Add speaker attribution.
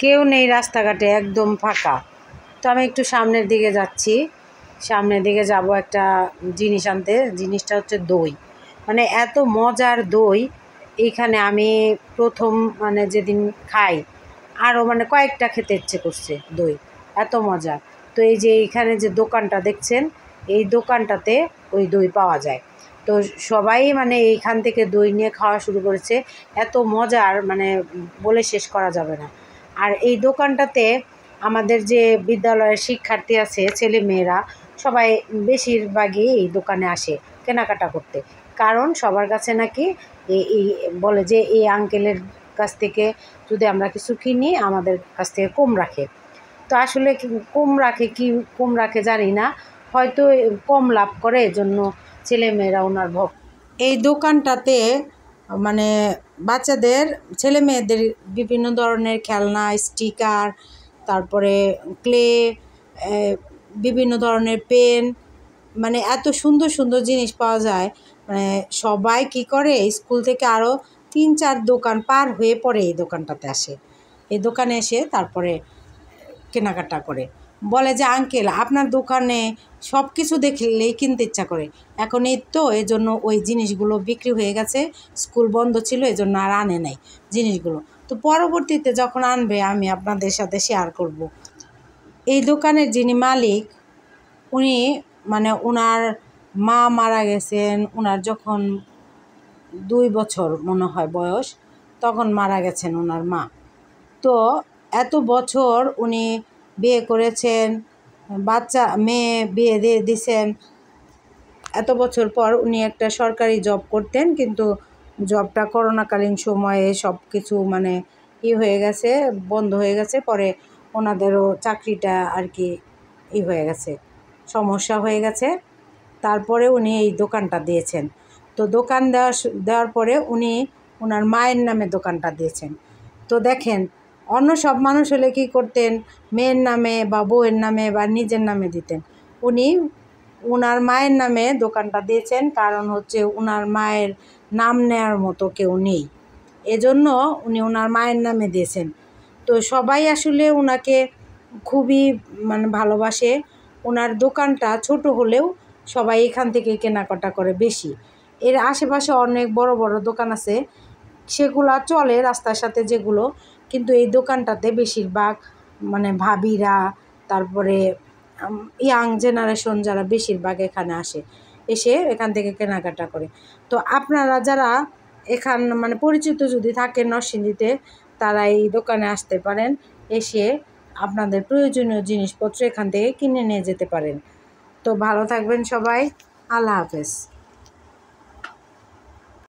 Speaker 1: কেউ নেই রাস্তাঘাটে, একদম ফাঁকা। তো আমি একটু সামনের দিকে যাচ্ছি, সামনের দিকে যাব একটা জিনিস আনতে। জিনিসটা হচ্ছে দই। মানে এত মজার দই এইখানে আমি প্রথম মানে যেদিন খাই আরও মানে কয়েকটা খেতে ইচ্ছে করছে দই, এত মজা। তো এই যে এইখানে যে দোকানটা দেখছেন, এই দোকানটাতে ওই দই পাওয়া যায়। তো সবাই মানে এইখান থেকে দই নিয়ে খাওয়া শুরু করেছে। এত মজার মানে বলে শেষ করা যাবে না। আর এই দোকানটাতে আমাদের যে বিদ্যালয়ের শিক্ষার্থী আছে, ছেলে মেয়েরা সবাই বেশিরভাগই এই দোকানে আসে কেনাকাটা করতে। কারণ সবার কাছে নাকি এই বলে যে এই আঙ্কেলের কাছ থেকে যদি আমরা কিছু কিনি আমাদের কাছ থেকে কম রাখে। তো আসলে কম রাখে কি কম রাখে জানি না, হয়তো কম লাভ করে, এজন্য ছেলেমেয়েরা ওনার ভক্ত। এই দোকানটাতে মানে বাচ্চাদের ছেলে মেয়েদের বিভিন্ন ধরনের খেলনা, স্টিকার, তারপরে ক্লে, বিভিন্ন ধরনের পেন, মানে এত সুন্দর সুন্দর জিনিস পাওয়া যায়। মানে সবাই কি করে, স্কুল থেকে আরও 3-4 দোকান পার হয়ে পরে এই দোকানটাতে আসে। এই দোকানে এসে তারপরে কেনাকাটা করে। বলে যে আঙ্কেল আপনার দোকানে সব কিছু দেখলেই কিনতে ইচ্ছা করে। এখন এই তো এজন্য ওই জিনিসগুলো বিক্রি হয়ে গেছে, স্কুল বন্ধ ছিল এজন্য আর আনে নাই জিনিসগুলো। তো পরবর্তীতে যখন আনবে আমি আপনাদের সাথে শেয়ার করব। এই দোকানের যিনি মালিক উনি মানে ওনার মা মারা গেছেন, ওনার যখন 2 বছর মনে হয় বয়স, তখন মারা গেছেন ওনার মা। তো এত বছর উনি বিয়ে করেছেন, বাচ্চা মেয়ে বিয়ে দিয়ে দিছেন। এত বছর পর উনি একটা সরকারি জব করতেন, কিন্তু জবটা করোনাকালীন সময়ে সব কিছু মানে হয়ে গেছে, বন্ধ হয়ে গেছে। পরে ওনাদেরও চাকরিটা আর কি হয়ে গেছে, সমস্যা হয়ে গেছে। তারপরে উনি এই দোকানটা দিয়েছেন। তো দোকান দেওয়ার পরে উনি ওনার মায়ের নামে দোকানটা দিয়েছেন। তো দেখেন, অন্য সব মানুষ হলে কী করতেন, মেয়ের নামে বা বউয়ের নামে বা নিজের নামে দিতেন। উনি ওনার মায়ের নামে দোকানটা দিয়েছেন, কারণ হচ্ছে ওনার মায়ের নাম নেওয়ার মতো কেউ নেই, এজন্য উনি ওনার মায়ের নামে দিয়েছেন। তো সবাই আসলে ওনাকে খুবই মানে ভালোবাসে। ওনার দোকানটা ছোট হলেও সবাই এখান থেকে কেনাকাটা করে বেশি। এর আশেপাশে অনেক বড় বড় দোকান আছে, সেগুলো চলে রাস্তার সাথে যেগুলো, কিন্তু এই দোকানটাতে বেশিরভাগ মানে ভাবিরা, তারপরে ইয়াং জেনারেশন যারা বেশিরভাগ এখানে আসে, এসে এখান থেকে কেনাকাটা করে। তো আপনারা যারা এখান মানে পরিচিত যদি থাকেন নরসিংদীতে, তারা এই দোকানে আসতে পারেন, এসে আপনাদের প্রয়োজনীয় জিনিসপত্র এখান থেকে কিনে নিয়ে যেতে পারেন। তো ভালো থাকবেন সবাই, আল্লাহ হাফেজ।